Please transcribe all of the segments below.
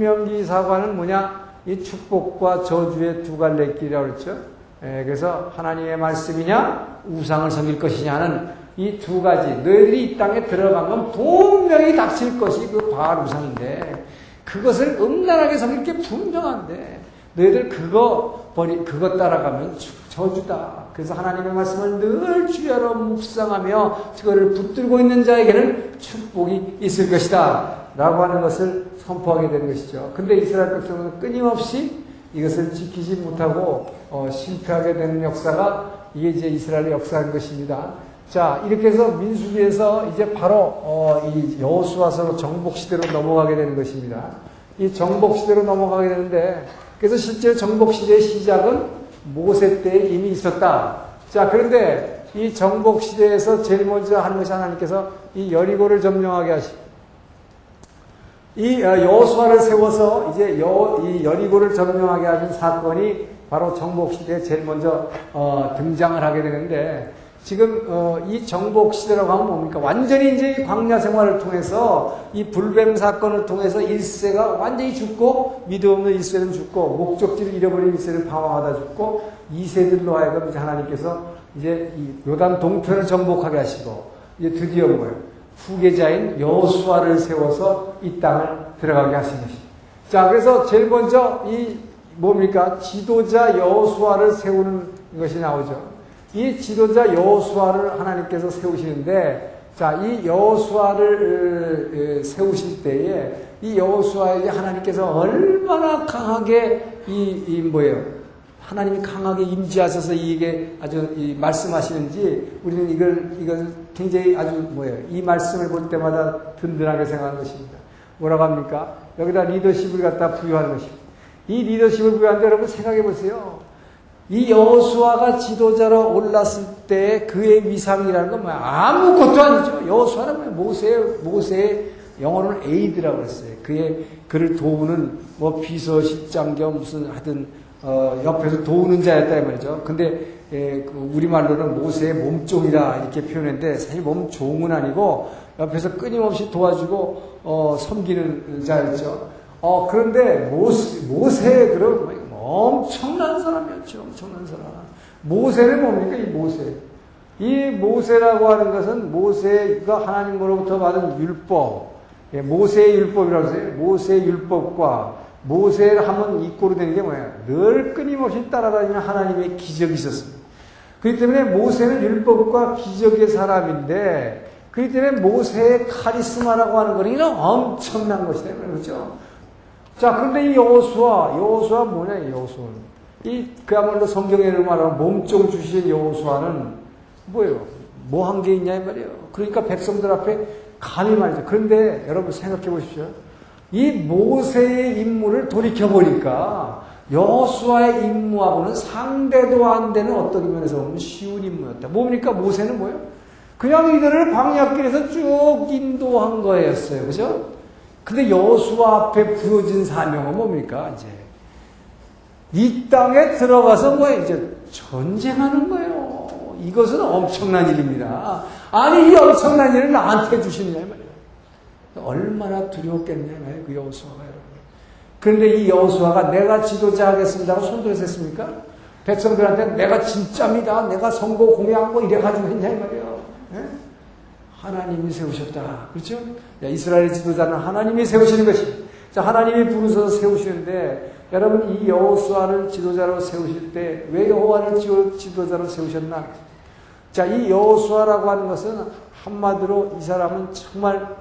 신명기사관은 뭐냐? 이 축복과 저주의 두 갈래 길이라고 그랬죠. 그래서 하나님의 말씀이냐 우상을 섬길 것이냐는 이 두 가지. 너희들이 이 땅에 들어간 건 분명히 닥칠 것이 그 바알 우상인데 그것을 음란하게 섬길 게 분명한데 너희들 그거 따라가면 저주다. 그래서 하나님의 말씀을 늘 주야로 묵상하며 그거를 붙들고 있는 자에게는 축복이 있을 것이다 라고 하는 것을 선포하게 되는 것이죠. 근데 이스라엘 백성은 끊임없이 이것을 지키지 못하고 실패하게 되는 역사가 이게 이제 이스라엘의 역사인 것입니다. 자, 이렇게 해서 민수기에서 이제 바로 이 여호수아서로 정복시대로 넘어가게 되는 것입니다. 이 정복시대로 넘어가게 되는데 그래서 실제 정복시대의 시작은 모세 때에 이미 있었다. 자, 그런데 이 정복시대에서 제일 먼저 하는 것이 하나님께서 이 여리고를 점령하게 하시고 이 여호수아를 세워서 이제 이 여리고를 점령하게 하신 사건이 바로 정복시대에 제일 먼저 등장을 하게 되는데 지금 이 정복시대라고 하면 뭡니까? 완전히 이제 광야 생활을 통해서 이 불뱀 사건을 통해서 1세가 완전히 죽고 믿음 없는 1세는 죽고 목적지를 잃어버린 1세는 방황하다 죽고 2세들로 하여금 이제 하나님께서 이제 이 요단 동편을 정복하게 하시고 이제 드디어 뭐예요? 후계자인 여호수아를 세워서 이 땅을 들어가게 하신 것입니다. 자, 그래서 제일 먼저 이 뭡니까? 지도자 여호수아를 세우는 것이 나오죠. 이 지도자 여호수아를 하나님께서 세우시는데, 자, 이 여호수아를 세우실 때에 이 여호수아에게 하나님께서 얼마나 강하게 하나님이 강하게 임재하셔서 이게 아주 말씀하시는지 우리는 이걸 굉장히 아주 이 말씀을 볼 때마다 든든하게 생각하는 것입니다. 뭐라고 합니까? 여기다 리더십을 갖다 부여하는 것입니다. 이 리더십을 부여하는데 여러분 생각해 보세요. 이 여호수아가 지도자로 올랐을 때 그의 위상이라는 건 뭐야? 아무것도 아니죠. 여호수아는 모세의 영어로는 에이드라고 했어요. 그를 도우는 비서실장 겸 무슨 하든 옆에서 도우는 자였다 이 말이죠. 근데 우리말로는 모세의 몸종이라 이렇게 표현했는데 사실 몸종은 아니고 옆에서 끊임없이 도와주고 섬기는 자였죠. 그런데 모세의 그런 엄청난 사람이었죠. 엄청난 사람. 모세는 뭡니까? 이 모세라고 하는 것은 모세가 하나님으로부터 받은 율법, 모세의 율법이라고 해서 모세의 율법과 모세를 하면 이꼬로 되는 게 뭐예요? 늘 끊임없이 따라다니는 하나님의 기적이 있었습니다. 그렇기 때문에 모세는 율법과 기적의 사람인데 그렇기 때문에 모세의 카리스마라고 하는 거는 엄청난 것이다. 그렇죠? 자, 그런데 이 여호수아 뭐냐, 여호수아는. 그야말로 성경에는 말하면 몸종 주신 여호수아는 뭐예요? 뭐 한 게 있냐, 이 말이에요. 그러니까 백성들 앞에 감히 말이죠. 그런데 여러분 생각해 보십시오. 이 모세의 임무를 돌이켜보니까 여호수아의 임무하고는 상대도 안 되는 어떤 면에서 보면 쉬운 임무였다. 뭡니까? 모세는 뭐예요? 그냥 이들을 광야길에서 쭉 인도한 거였어요. 그죠? 근데 여호수아 앞에 부여진 사명은 뭡니까? 이제 이 땅에 들어가서 이제 전쟁하는 거예요. 이것은 엄청난 일입니다. 아니 이 엄청난 일을 나한테 주시느냐 말이에요. 얼마나 두려웠겠냐 말이에요. 그 여호수아가 여러분. 그런데 이 여호수아가 내가 지도자 하겠습니다고 손들었습니까? 백성들한테 내가 진짜입니다. 내가 선거 공약한 거 이래가지고 했냐 이 말이에요. 네? 하나님이 세우셨다. 그렇죠? 이스라엘 지도자는 하나님이 세우시는 것입니다. 자, 하나님이 부르셔서 세우시는데 여러분 이 여호수아를 지도자로 세우실 때 왜 여호와를 지도자로 세우셨나? 자, 이 여호수아라고 하는 것은 한마디로 이 사람은 정말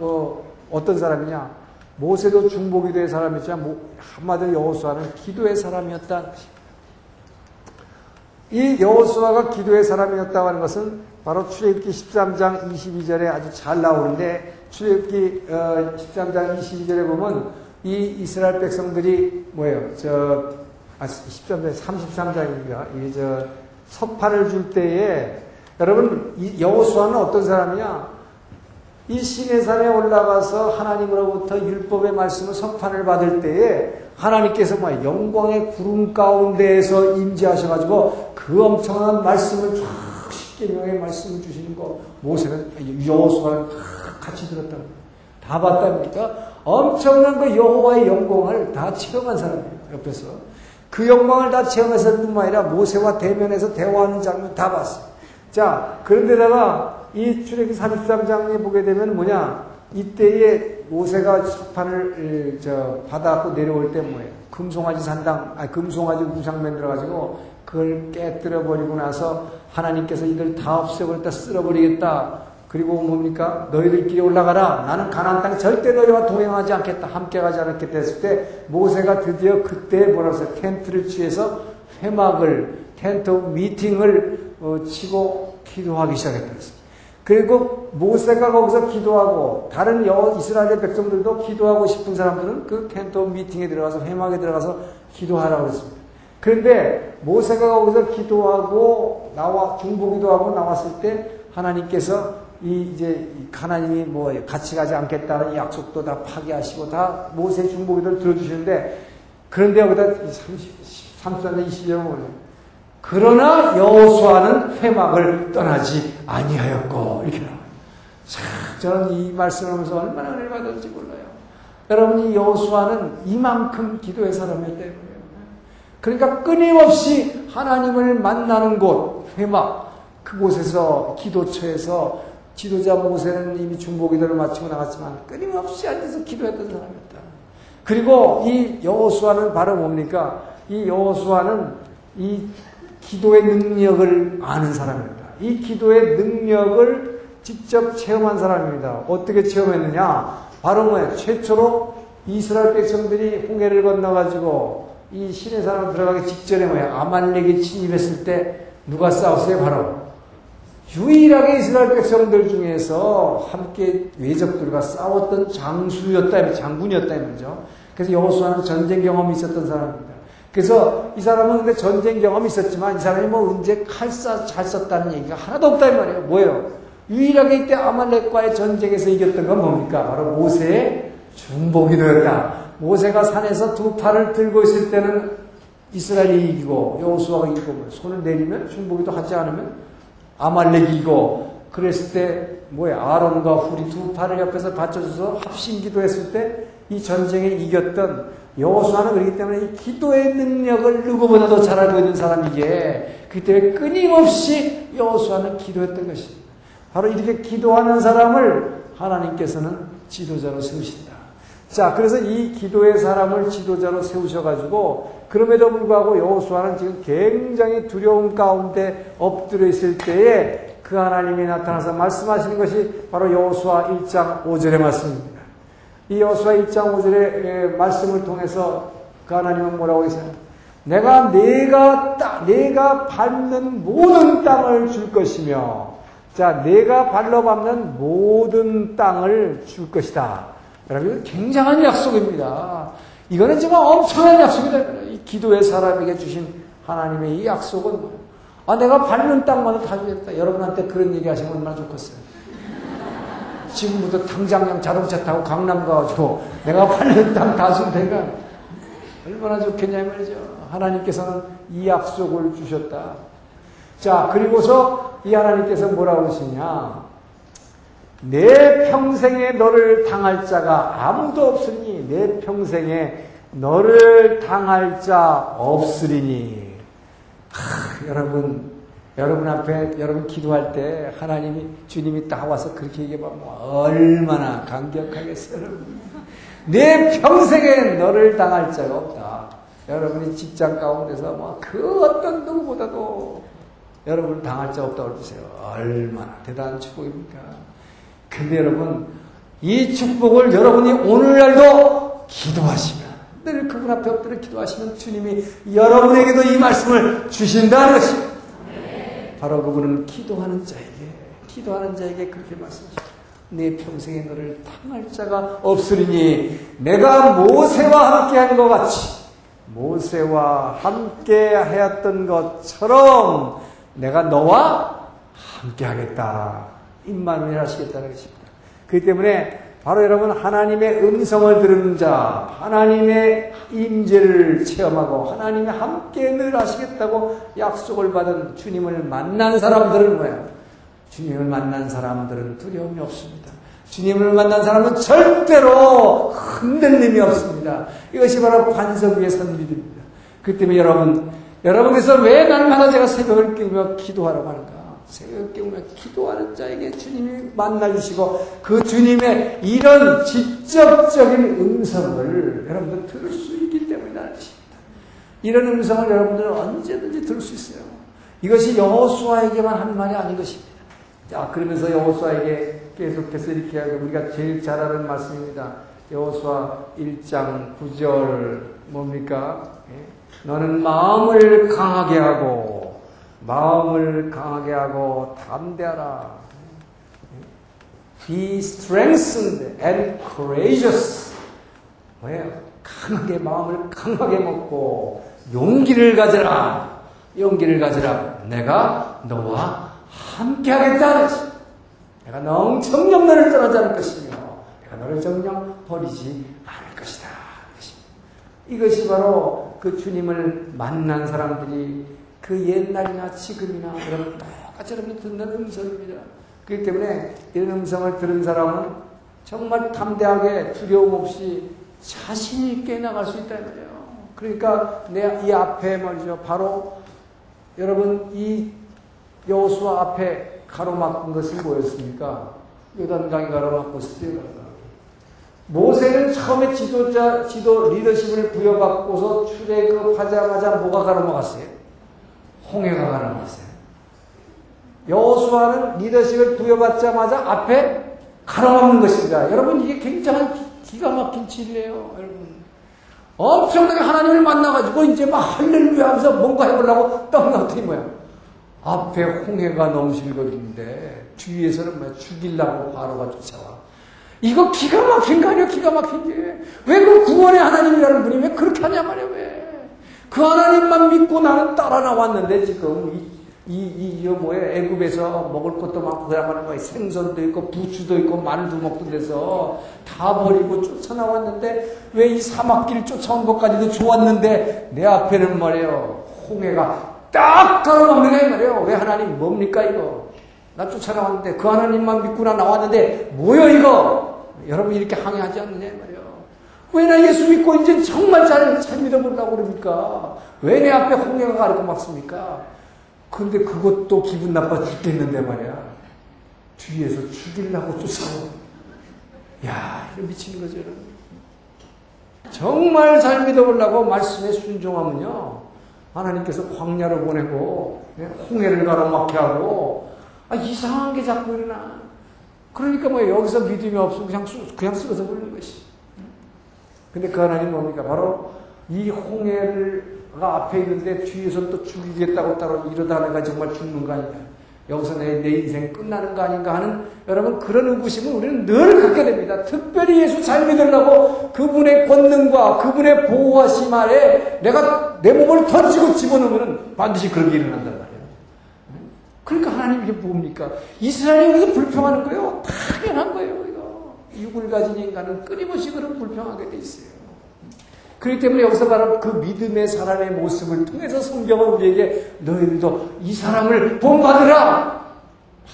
어떤 사람이냐? 모세도 중보기도의 사람이었지만 한마디로 여호수아는 기도의 사람이었다. 이 여호수아가 기도의 사람이었다고 하는 것은 바로 출애굽기 13장 22절에 아주 잘 나오는데 출애굽기 13장 22절에 보면 이 이스라엘 백성들이 뭐예요? 33장입니다. 석판을 줄 때에 여러분 이 여호수아는 어떤 사람이냐? 이 시내산에 올라가서 하나님으로부터 율법의 말씀을 석판을 받을 때에 하나님께서 영광의 구름 가운데에서 임재하셔가지고 그 엄청난 말씀을 쫙 십계명의 말씀을 주시는 거 모세는 여호수아는 같이 들었다. 다 봤답니까? 엄청난 그 여호와의 영광을 다 체험한 사람이에요. 옆에서. 그 영광을 다 체험했을 뿐만 아니라 모세와 대면해서 대화하는 장면 다 봤어요. 자, 그런데다가 이 출애굽기 33장에 보게 되면 뭐냐? 이때에 모세가 석판을 받아갖고 내려올 때 뭐예요? 금송아지 우상 만들어가지고 그걸 깨뜨려 버리고 나서 하나님께서 이들 다 없애버렸다, 쓸어버리겠다. 그리고 뭡니까? 너희들끼리 올라가라. 나는 가나안 땅에 절대 너희와 동행하지 않겠다. 함께 가지 않겠다 했을 때 모세가 드디어 그때 뭐라고 했어요? 텐트를 취해서 텐트 미팅을 치고 기도하기 시작했다. 그리고 모세가 거기서 기도하고 다른 이스라엘 백성들도 기도하고 싶은 사람들은 그 텐트 미팅에 들어가서 회막에 들어가서 기도하라고 했습니다. 그런데 모세가 거기서 기도하고 중보기도하고 나왔을 때 하나님께서 이제 하나님이 같이 가지 않겠다는 약속도 다 파기하시고 다 모세의 중보기도를 들어주시는데 그런데 여기다 33장 20절에 보면 그러나 여호수아는 회막을 떠나지 아니하였고 이렇게 나와요. 참 저는 이 말씀을 하면서 얼마나 은혜를 받았는지 몰라요. 여러분 이 여호수아는 이만큼 기도의 사람이었다는 거예요. 그러니까 끊임없이 하나님을 만나는 곳 회막 그곳에서 기도처에서 지도자 모세는 이미 중보기도를 마치고 나갔지만 끊임없이 앉아서 기도했던 사람이었다. 그리고 이 여호수아는 바로 뭡니까? 이 여호수아는 이 기도의 능력을 아는 사람입니다. 이 기도의 능력을 직접 체험한 사람입니다. 어떻게 체험했느냐? 바로 뭐예요? 최초로 이스라엘 백성들이 홍해를 건너가지고 이 신의 산으로 들어가기 직전에 뭐예요? 아말렉이 침입했을 때 누가 싸웠어요? 바로 유일하게 이스라엘 백성들 중에서 함께 외적들과 싸웠던 장군이었다 이거죠. 그래서 여호수아는 전쟁 경험이 있었던 사람입니다. 그래서 이 사람은 근데 전쟁 경험이 있었지만 이 사람이 언제 잘 썼다는 얘기가 하나도 없다 이 말이에요. 뭐예요? 유일하게 이때 아말렉과의 전쟁에서 이겼던 건 뭡니까? 바로 모세의 중보기도였다. 모세가 산에서 두 팔을 들고 있을 때는 이스라엘이 이기고 여호수아가 이기고 손을 내리면 중보기도 하지 않으면 아말렉이 이기고 그랬을 때 아론과 훌이 두 팔을 옆에서 받쳐줘서 합심기도 했을 때 이 전쟁에 이겼던 여호수아는 그렇기 때문에 이 기도의 능력을 누구보다도 잘 알고 있는 사람이기에 그렇기 때문에 끊임없이 여호수아는 기도했던 것입니다. 바로 이렇게 기도하는 사람을 하나님께서는 지도자로 세우신다. 자, 그래서 이 기도의 사람을 지도자로 세우셔가지고 그럼에도 불구하고 여호수아는 지금 굉장히 두려움 가운데 엎드려 있을 때에 그 하나님이 나타나서 말씀하시는 것이 바로 여호수아 1장 5절의 말씀입니다. 이 여호수아 1장 5절의 말씀을 통해서 그 하나님은 뭐라고 하세요? 내가 밟는 모든 땅을 줄 것이며, 자, 내가 발로 밟는 모든 땅을 줄 것이다. 여러분, 굉장한 약속입니다. 이거는 정말 엄청난 약속이다. 이 기도의 사람에게 주신 하나님의 이 약속은 내가 밟는 땅만을 다 주겠다. 여러분한테 그런 얘기 하시면 얼마나 좋겠어요. 지금부터 당장 자동차 타고 강남 가가지고 내가 밟는 땅 다 주면 되니까 얼마나 좋겠냐 말이죠. 하나님께서는 이 약속을 주셨다. 자, 그리고서 이 하나님께서 뭐라고 하시냐? 내 평생에 너를 당할 자가 아무도 없으니 내 평생에 너를 당할 자 없으리니. 여러분 앞에 여러분 기도할 때 주님이 딱 와서 그렇게 얘기하면 얼마나 감격하겠어요. 여러분. 내 평생에 너를 당할 자가 없다. 여러분이 직장 가운데서 그 어떤 누구보다도 여러분을 당할 자 없다고 그러세요. 얼마나 대단한 축복입니까? 근데 여러분, 이 축복을 여러분이 오늘날도 기도하시면, 늘 그분 앞에 엎드려 기도하시면 주님이 여러분에게도 이 말씀을 주신다는 것입니다. 바로 그분은 기도하는 자에게 그렇게 말씀하십니다. 내 평생에 너를 당할 자가 없으리니 내가 모세와 함께한 것 같이 모세와 함께 하였던 것처럼 내가 너와 함께 하겠다. 임마누엘 하시겠다는 것입니다. 그렇기 때문에 바로 여러분 하나님의 음성을 들은 자, 하나님의 임재를 체험하고 하나님의 함께 늘 하시겠다고 약속을 받은 주님을 만난 사람들은 뭐예요? 주님을 만난 사람들은 두려움이 없습니다. 주님을 만난 사람은 절대로 흔들림이 없습니다. 이것이 바로 반석 위에 선 믿음입니다. 그 때문에 여러분께서 왜 날마다 제가 새벽을 깨우며 기도하라고 하는가? 새벽을 깨우며 기도하는 자에게 주님이 만나주시고 그 주님의 이런 직접적인 음성을 여러분들 들을 수 있기 때문이라는 것입니다. 이런 음성을 여러분들은 언제든지 들을 수 있어요. 이것이 여호수아에게만 한 말이 아닌 것입니다. 자, 그러면서 여호수아에게 계속해서 이렇게 하고 우리가 제일 잘 아는 말씀입니다. 여호수아 1장 9절 뭡니까? 너는 마음을 강하게 하고 담대하라. Be strengthened and courageous. 뭐예요? 마음을 강하게 먹고 용기를 가져라. 내가 너와 함께 하겠다. 내가 정녕 너를 떠나지 않을 것이며 내가 너를 정녕 버리지 않을 것이다. 이것이 바로 그 주님을 만난 사람들이 그 옛날이나 지금이나 여러분 똑같이 여러분 듣는 음성입니다. 그렇기 때문에 이런 음성을 들은 사람은 정말 담대하게 두려움 없이 자신 있게 나갈 수 있다 말이에요. 그러니까 이 앞에 말이죠. 바로 여러분 이 여호수아 앞에 가로막은 것은 뭐였습니까? 요단강이 가로막고 스티가 모세는 처음에 지도 리더십을 부여받고서 출애굽하자마자 뭐가 가로막았어요? 홍해가 가로막았어요. 여호수아는 리더십을 부여받자마자 앞에 가로막는 것입니다. 여러분 이게 굉장히 기가 막힌 진리예요. 여러분 엄청나게 하나님을 만나가지고 이제 막 할렐루야 하면서 뭔가 해보려고 떠나더니 뭐야? 앞에 홍해가 넘실거리는데 뒤에서는 뭐 죽이려고 바로가 쫓아와. 이거 기가 막힌 거 아니에요? 기가 막힌 게. 왜 그 구원의 하나님이라는 분이 왜 그렇게 하냐 말이에요. 왜? 그 하나님만 믿고 나는 따라 나왔는데 지금 애굽에서 먹을 것도 많고 그야말로 뭐 생선도 있고 부추도 있고 마늘도 먹던 데서 다 버리고 쫓아나왔는데 왜 이 사막길 쫓아온 것까지도 좋았는데 내 앞에는 말이에요. 홍해가 딱 가로막는 게 말이에요. 왜 하나님 뭡니까 이거? 나 쫓아나왔는데 그 하나님만 믿구나 나왔는데 뭐요 이거? 여러분 이렇게 항의하지 않느냐 말이에요. 왜 나 예수 믿고 이제 정말 잘 믿어보려고 그럽니까? 왜 내 앞에 홍해가 가로막습니까? 근데 그것도 기분 나빠 죽겠는데 말이야. 뒤에서 죽이려고 쫓아오고. 야, 이거 미치는 거죠, 여러분. 정말 잘 믿어보려고 말씀에 순종하면요. 하나님께서 광야로 보내고, 홍해를 가로막게 하고, 이상한 게 자꾸 일어나. 그러니까 뭐 여기서 믿음이 없으면 그냥 쓰러져 버리는 것이. 근데 그 하나님 뭡니까? 바로 이 홍해가 앞에 있는데 뒤에서 또 죽이겠다고 따로 이러다 내가 정말 죽는 거 아닌가. 여기서 내 인생 끝나는 거 아닌가 하는 여러분 그런 의구심은 우리는 늘 갖게 됩니다. 특별히 예수 잘 믿으려고 그분의 권능과 그분의 보호하심 아래 내가 내 몸을 던지고 집어넣으면 반드시 그런 게 일어난단 말이에요. 그러니까 하나님 이게 뭡니까? 이스라엘이 여기서 불평하는 거예요. 당연한 거예요. 이거. 육을 가진 인간은 끊임없이 그런 불평하게 돼 있어요. 그렇기 때문에 여기서 바로 그 믿음의 사람의 모습을 통해서 성경은 우리에게 너희들도 이 사람을 본받으라.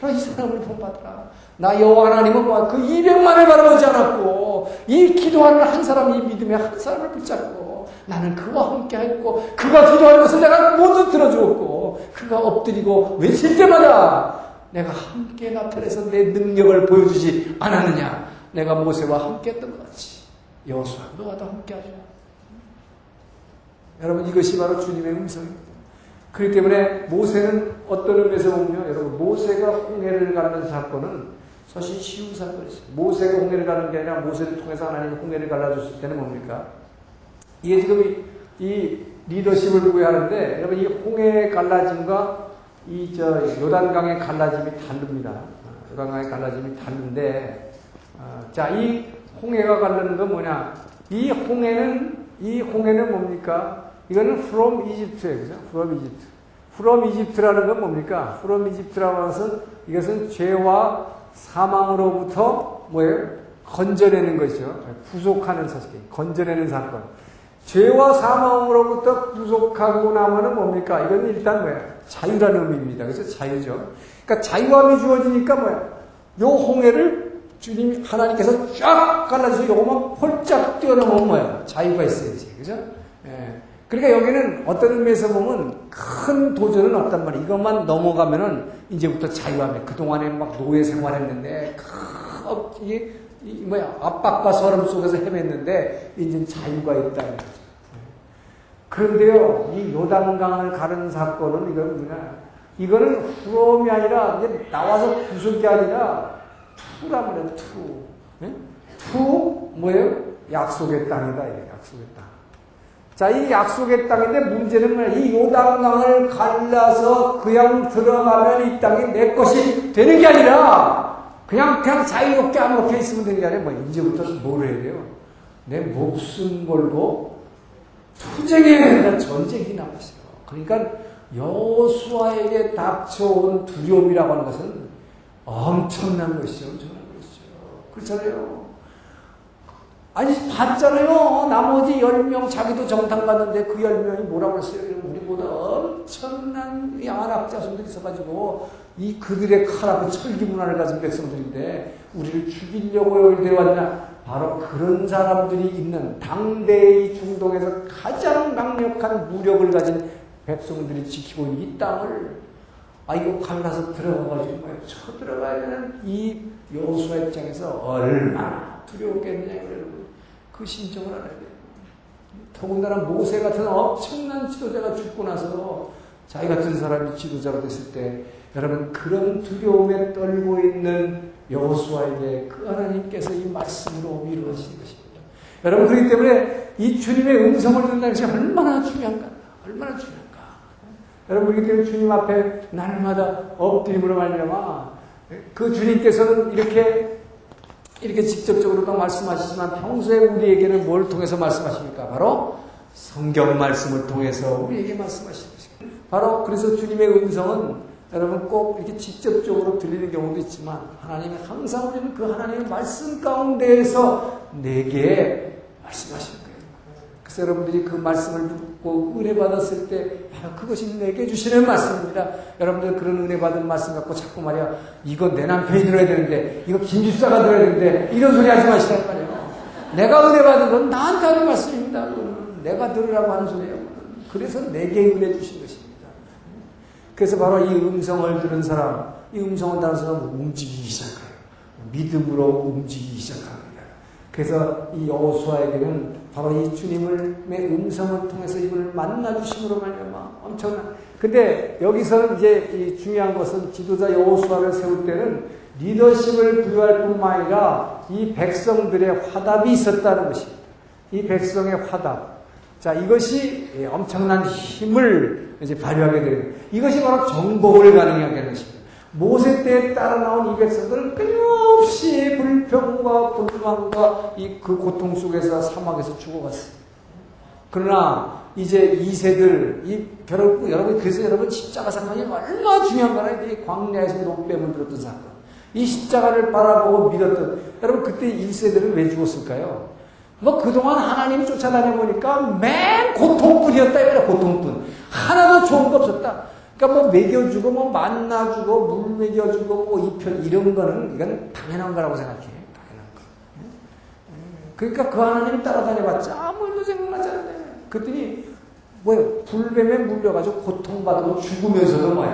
바로 이 사람을 본받으라. 나 여호와 하나님은 그 200만을 바라보지 않았고 이 기도하는 한 사람, 이 믿음의 한 사람을 붙잡고 나는 그와 함께 했고 그가 기도하는 것을 내가 모두 들어주었고 그가 엎드리고 외칠 때마다 내가 함께 나타내서 내 능력을 보여주지 않았느냐. 내가 모세와 함께 했던 것 같이 여호수아 너와도 함께 하자. 여러분 이것이 바로 주님의 음성입니다. 그렇기 때문에 모세는 어떤 의미에서 보면 여러분 모세가 홍해를 가는 사건은 사실 쉬운 사건이었어요. 모세가 홍해를 가는 게 아니라 모세를 통해서 하나님이 홍해를 갈라줬을 때는 뭡니까? 이게 지금 이 리더십을 구해하는데 여러분 이 홍해의 갈라짐과 요단강의 갈라짐이 다릅니다. 요단강의 갈라짐이 다른데 자, 이 홍해가 갈라는 건 뭐냐? 이 홍해는 뭡니까? 이거는 from Egypt예요. 그죠? from Egypt. from Egypt라는 건 뭡니까? from Egypt라는 것은 이것은 죄와 사망으로부터 뭐예요? 건져내는 것이죠. 구속하는 사실. 건져내는 사건. 죄와 사망으로부터 구속하고 나면은 뭡니까? 이건 일단 뭐예요? 자유라는 의미입니다. 그래서 자유죠. 그러니까 자유함이 주어지니까 뭐예요? 요 홍해를 주님, 하나님께서 쫙 갈라서 요거만 홀짝 뛰어넘으면 뭐야? 자유가 있어야지. 그죠? 예. 그러니까 여기는 어떤 의미에서 보면 큰 도전은 없단 말이에요. 이것만 넘어가면은 이제부터 자유하며 그동안에 막 노예 생활했는데, 이게, 압박과 서름 속에서 헤맸는데, 이제 자유가 있다는 거죠. 그런데요, 이 요단강을 가른 사건은 이거는 후롬이 아니라, 이제 나와서 구속이 아니라, 투란 말이에요, 투. 네? 투, 뭐예요? 약속의 땅이다, 이게 약속의 땅. 자, 이 약속의 땅인데 문제는 뭐냐? 이 요단강을 갈라서 그냥 들어가면 이 땅이 내 것이 되는 게 아니라, 그냥 자유롭게 아무렇게 있으면 되는 게 아니라, 이제부터 뭘 해야 돼요? 내 목숨 걸고 투쟁해야 된다, 전쟁이 나왔어요. 그러니까 여호수아에게 닥쳐온 두려움이라고 하는 것은 엄청난 것이죠. 엄청난 것이죠. 그렇잖아요. 아니, 봤잖아요. 나머지 10명, 자기도 정탐 갔는데 그 10명이 뭐라고 했어요? 우리보다 엄청난 양한 자손들이 있어가지고, 그들의 칼 앞에 철기 문화를 가진 백성들인데, 우리를 죽이려고 여기 데려왔냐? 바로 그런 사람들이 있는 당대의 중동에서 가장 강력한 무력을 가진 백성들이 지키고 있는 이 땅을, 이거 갈라서 들어가가지고, 쳐들어가야 되는 이 여호수아 입장에서 얼마나 두려웠겠냐, 여러분. 그 심정을 알아야 돼요. 더군다나 모세 같은 엄청난 지도자가 죽고 나서 자기 같은 사람이 지도자가 됐을 때, 여러분, 그런 두려움에 떨고 있는 여호수아에게 그 하나님께서 이 말씀으로 이루어진 것입니다. 여러분, 그렇기 때문에 이 주님의 음성을 듣는다는 것이 얼마나 중요한가? 얼마나 중요한가? 여러분, 그렇기 때문에 주님 앞에 날마다 엎드림으로 말미암아 그 주님께서는 이렇게 직접적으로 말씀하시지만 평소에 우리에게는 뭘 통해서 말씀하십니까? 바로 성경 말씀을 통해서 우리에게 말씀하시는 것입니다. 바로 그래서 주님의 음성은 여러분 꼭 이렇게 직접적으로 들리는 경우도 있지만 하나님은 항상 우리는 그 하나님의 말씀 가운데에서 내게 말씀하시는 거예요. 그래서 여러분들이 그 말씀을 듣고 은혜 받았을 때 바로 그것이 내게 주시는 말씀입니다. 여러분들 그런 은혜 받은 말씀 갖고 자꾸 말이야, 이거 내 남편이 들어야 되는데, 이거 김주사가 들어야 되는데, 이런 소리 하지 마시란 말이에요. 내가 은혜 받은 건 나한테 하는 말씀입니다. 내가 들으라고 하는 소리예요. 그래서 내게 은혜 주신 것입니다. 그래서 바로 이 음성을 들은 사람, 이 음성을 들은 사람은 움직이기 시작해요. 믿음으로 움직이기 시작합니다. 그래서 이 여호수아에게는 바로 이 주님의 음성을 통해서 이분을 만나주심으로 말미암아 엄청난. 근데 여기서 이제 이 중요한 것은 지도자 여호수아를 세울 때는 리더십을 부여할 뿐만 아니라 이 백성들의 화답이 있었다는 것입니다. 이 백성의 화답. 자, 이것이 엄청난 힘을 이제 발휘하게 되는, 이것이 바로 정복을 가능하게 하는 것입니다. 모세 때에 따라 나온 이 백성들은 끊임없이 불평과 불만과 그 고통 속에서 사막에서 죽어갔어요. 그러나 이제 2세들, 여러분, 그래서 여러분 십자가 사건이 얼마나 중요한가나, 이 광야에서 녹뱀을 들었던 사건. 이 십자가를 바라보고 믿었던, 여러분 그때 1세들은 왜 죽었을까요? 그동안 하나님이 쫓아다녀보니까 맨 고통뿐이었다, 이거야, 고통뿐. 하나도 좋은 거 없었다. 그러니까 먹여주고, 만나주고, 물 먹여주고, 이편, 이런 거는, 이건 당연한 거라고 생각해. 당연한 거. 그러니까 그 하나님이 따라다녀봤자 아무 일도 생각나지 않네. 그랬더니, 불뱀에 물려가지고 고통받고 죽으면서도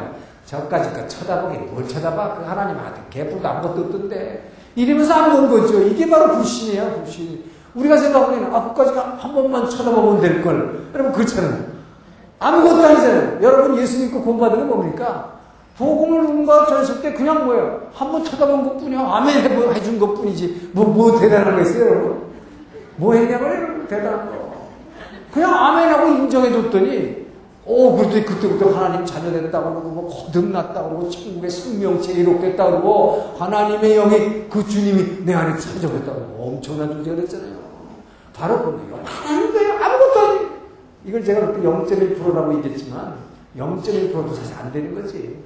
저까지 쳐다보게, 뭘 쳐다봐? 그 하나님한테 개뿔도 아무것도 없던데. 이러면서 안 본 거죠. 이게 바로 불신이에요, 불신. 우리가 생각하기에는, 그까지 한 번만 쳐다보면 될걸. 여러분, 그렇잖아요. 아무것도 아니잖아요. 여러분 예수 믿고 구원받은 건 뭡니까? 복음을 누군가 전했을 때 그냥 한 번 쳐다본 것 뿐이야. 아멘 해준 것 뿐이지. 뭐 대단한 거 있어요, 여러분? 뭐 했냐고요? 대단한 거. 그냥 아멘하고 인정해줬더니, 그때부터 하나님 자녀 됐다고 그러고, 거듭났다고 그러고, 천국의 생명체 이룩됐다고 그러고, 하나님의 영이 그 주님이 내 안에 찾아오겠다고 그러고, 엄청난 존재가 됐잖아요. 바로 그거예요. 하나님 거예요. 아무것도 아니에요. 이걸 제가 그때 0.1%라고 얘기했지만 0.1%도 사실 안 되는 거지.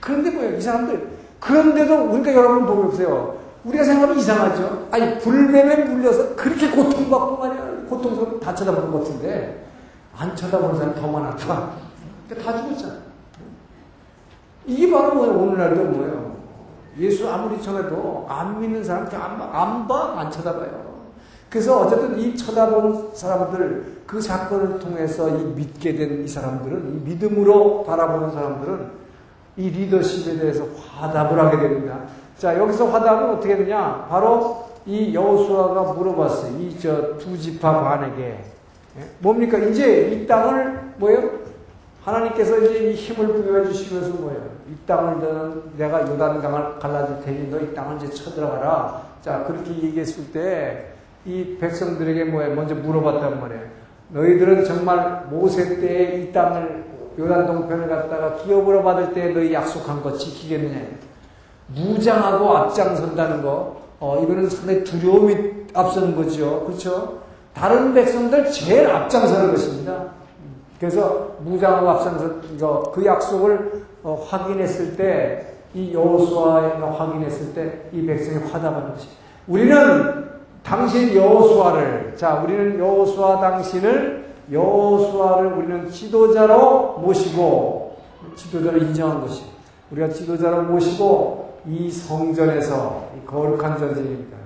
그런데 이 사람들. 그런데도 우리가 여러분 보세요. 우리가 생각하면 이상하죠. 아니, 불뱀에 물려서 그렇게 고통받고 말이야. 고통스럽게 다 쳐다보는 것 같은데 안 쳐다보는 사람이 더 많았다. 다 죽었잖아. 이게 바로 오늘날도 예수 아무리 전해도 안 믿는 사람 안 쳐다봐요. 그래서 어쨌든 이 쳐다본 사람들, 그 사건을 통해서 이 믿게 된 이 사람들은, 이 믿음으로 바라보는 사람들은 이 리더십에 대해서 화답을 하게 됩니다. 자, 여기서 화답은 어떻게 되냐? 바로 이 여호수아가 물어봤어요. 이 두 지파 반에게. 뭡니까? 이제 이 땅을 뭐예요? 하나님께서 이제 이 힘을 부여해 주시면서 뭐예요? 이 땅을 내가 요단강을 갈라줄 테니 너 이 땅을 이제 쳐들어가라. 자, 그렇게 얘기했을 때 이 백성들에게 뭐예요? 먼저 물어봤단 말이에요. 너희들은 정말 모세 때에 이 땅을 요단 동편을 갖다가 기업으로 받을 때 너희 약속한 거 지키겠느냐? 무장하고 앞장선다는 거, 이거는 상당히 두려움이 앞서는 거죠. 그렇죠? 다른 백성들 제일 앞장서는 것입니다. 그래서 무장하고 앞장선 그 약속을 확인했을 때, 이 여호수아가 확인했을 때 이 백성이 화답하는 것이. 우리는 당신 여호수아를, 우리는 여호수아를 우리는 지도자로 모시고, 지도자로 인정한 것이. 우리가 지도자로 모시고 이 성전에서, 이 거룩한 전쟁입니다.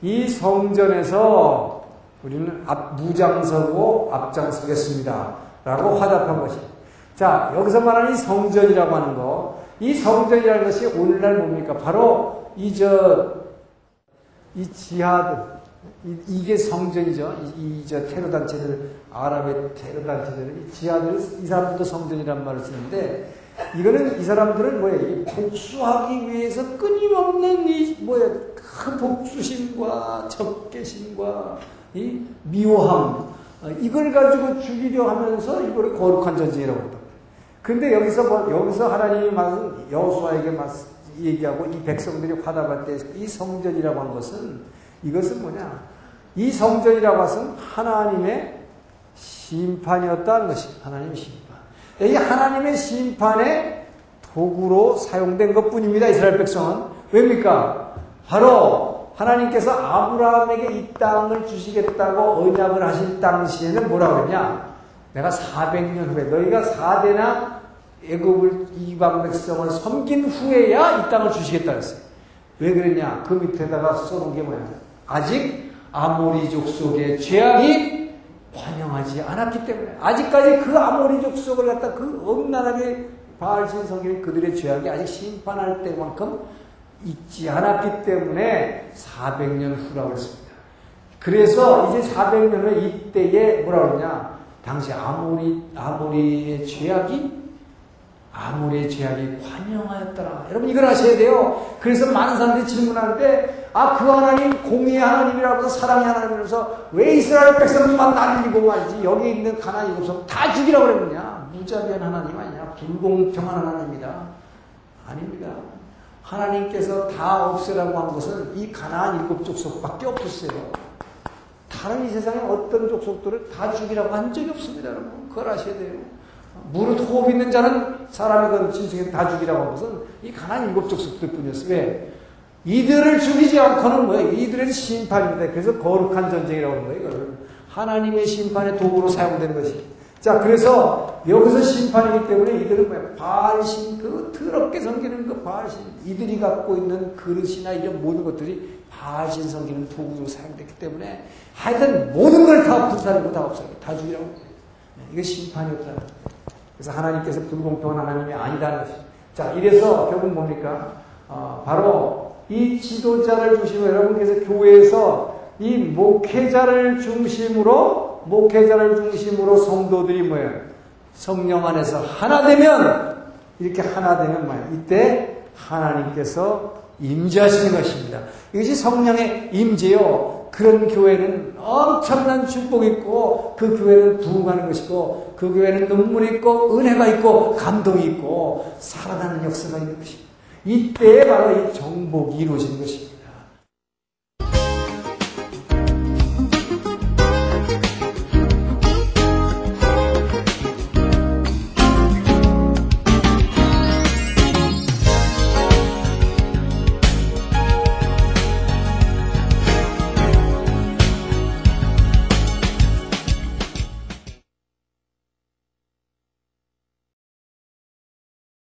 이 성전에서 우리는 무장서고 앞장서겠습니다. 라고 화답한 것이. 자, 여기서 말하는 이 성전이라고 하는 거, 이 성전이라는 것이 오늘날 뭡니까? 바로 이 지하드, 이게 성전이죠. 테러 단체들, 아랍의 테러 단체들, 이 지하들, 이 사람들도 성전이란 말을 쓰는데, 이거는 이 사람들은 뭐예요? 복수하기 위해서 끊임없는 큰 복수심과 적개심과 이 미워함, 이걸 가지고 죽이려 하면서 이거를 거룩한 전쟁이라고 합니다. 근데 여기서 하나님이 여호수아에게 얘기하고 이 백성들이 화답할 때 이 성전이라고 한 것은, 이것은 뭐냐? 이 성전이라고 한 것은 하나님의 심판이었다는 것입니다. 하나님의 심판. 이 하나님의 심판의 도구로 사용된 것 뿐입니다. 이스라엘 백성은. 왜입니까? 바로 하나님께서 아브라함에게 이 땅을 주시겠다고 언약을 하신 당시에는 뭐라고 했냐? 내가 400년 후에, 너희가 4대나 애굽을, 이방 백성을 섬긴 후에야 이 땅을 주시겠다 했어요. 왜 그랬냐? 그 밑에다가 써놓은 게 뭐야? 아직 아모리 족속의 죄악이 환영하지 않았기 때문에, 아직까지 그 아모리 족속을 갖다 그 엄난하게 바알신 성경이 그들의 죄악이 아직 심판할 때만큼 있지 않았기 때문에 400년 후라고 했습니다. 그래서 이제 400년 후에 이때에 뭐라고 그러냐? 당시 아모리의 죄악이 환영하였더라. 여러분 이걸 아셔야 돼요. 그래서 많은 사람들이 질문하는데, 그 하나님 공의의 하나님이라고 해서 사랑의 하나님이라서 왜 이스라엘 백성만 날리고 말이지 여기 있는 가나안 일곱 다 죽이라고 그랬느냐? 무자비한 하나님 아니냐? 불공평한 하나님이다. 아닙니다. 하나님께서 다 없애라고 한 것은 이 가나안 일곱 족속밖에 없었어요. 다른 이 세상에 어떤 족속들을 다 죽이라고 한 적이 없습니다. 여러분 그걸 아셔야 돼요. 무릇 호흡 있는 자는 사람이건 짐승이건 다 죽이라고 한 것은 이 가나안 일곱 족속들 뿐이었어요. 왜? 이들을 죽이지 않고는 뭐예요? 이들의 심판입니다. 그래서 거룩한 전쟁이라고 하는 거예요. 이걸. 하나님의 심판의 도구로 사용되는 것이. 자, 그래서 여기서 심판이기 때문에 이들은 뭐예요? 바알신, 그 더럽게 섬기는 그 바알신, 이들이 갖고 있는 그릇이나 이런 모든 것들이 바알신 섬기는 도구로 사용됐기 때문에 하여튼 모든 걸 다 불살이고 다 없어요. 다 죽이라고 해요. 이게 심판이었다. 그래서 하나님께서 불공평한 하나님이 아니다는 것이죠. 자, 이래서 결국 뭡니까? 바로 이 지도자를 중심으로, 여러분께서 교회에서 이 목회자를 중심으로 성도들이 뭐예요? 성령 안에서 하나 되면, 이렇게 하나 되면 뭐예요? 이때 하나님께서 임재하시는 것입니다. 이것이 성령의 임재요. 그런 교회는 엄청난 축복이 있고, 그 교회는 부흥하는 것이고, 그 교회는 눈물이 있고, 은혜가 있고, 감동이 있고, 살아나는 역사가 있는 것입니다. 이때에 바로 이 정복이 이루어지는 것입니다.